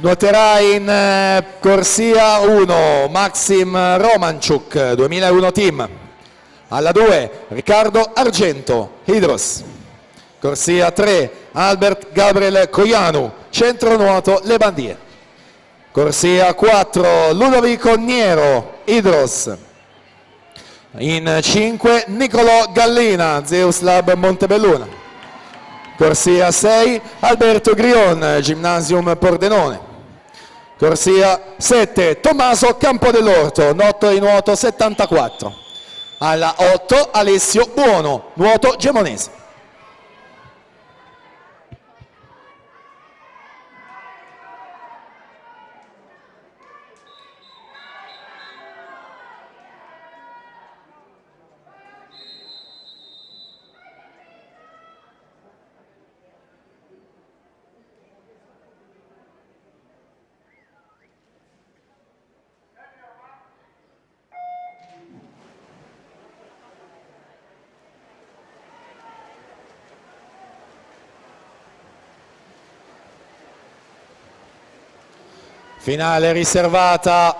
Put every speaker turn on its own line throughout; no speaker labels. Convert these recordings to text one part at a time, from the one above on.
Nuoterà in corsia 1 Maxim Romanchuk, 2001 team. Alla 2 Riccardo Argento, Hydros. Corsia 3 Albert Gabriel Coianu, centro nuoto Le Bandie. Corsia 4 Ludovico Niero, Hydros. In 5 Nicolò Gallina, Zeus Lab Montebelluna. Corsia 6 Alberto Grion, Gymnasium Pordenone. Corsia 7 Tommaso Campodell'Orto, Notto di nuoto 74. Alla 8 Alessio Buono, nuoto gemonese. Finale riservata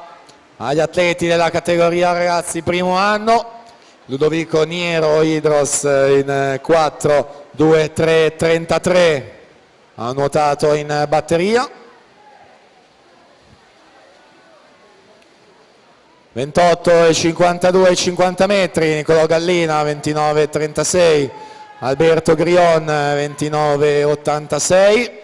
agli atleti della categoria ragazzi primo anno. Ludovico Niero, Hydros in 4, 2, 3, 33, ha nuotato in batteria. 28 e 52 50 metri, Nicolò Gallina 29 36, Alberto Grion 29 86.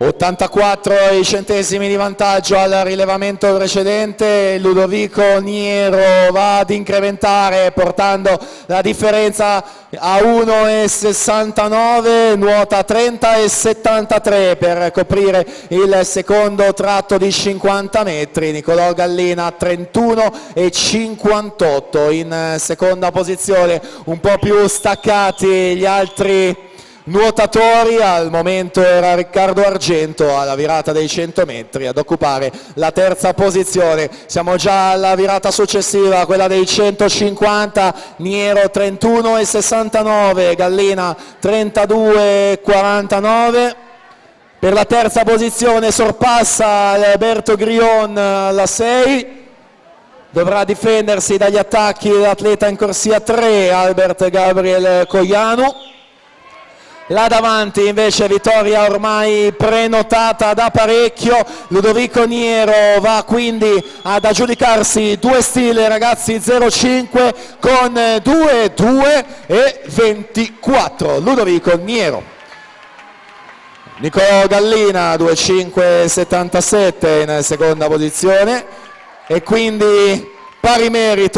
(84 centesimi di vantaggio al rilevamento precedente). Ludovico Niero va ad incrementare portando la differenza a 1,69, nuota 30 e 73 per coprire il secondo tratto di 50 metri. Nicolò Gallina 31 e 58 in seconda posizione, un po' più staccati gli altri nuotatori. Al momento era Riccardo Argento alla virata dei 100 metri ad occupare la terza posizione. Siamo già alla virata successiva, quella dei 150. Niero 31 e 69, Gallina 32 e 49. Per la terza posizione sorpassa Alberto Grion alla 6. Dovrà difendersi dagli attacchi dell'atleta in corsia 3 Albert Gabriel Coianu. Là davanti invece vittoria ormai prenotata da parecchio. Ludovico Niero va quindi ad aggiudicarsi due stile ragazzi 05 con 2,2 e 24. Ludovico Niero. Nicolò Gallina 2,5,77 in seconda posizione e quindi pari merito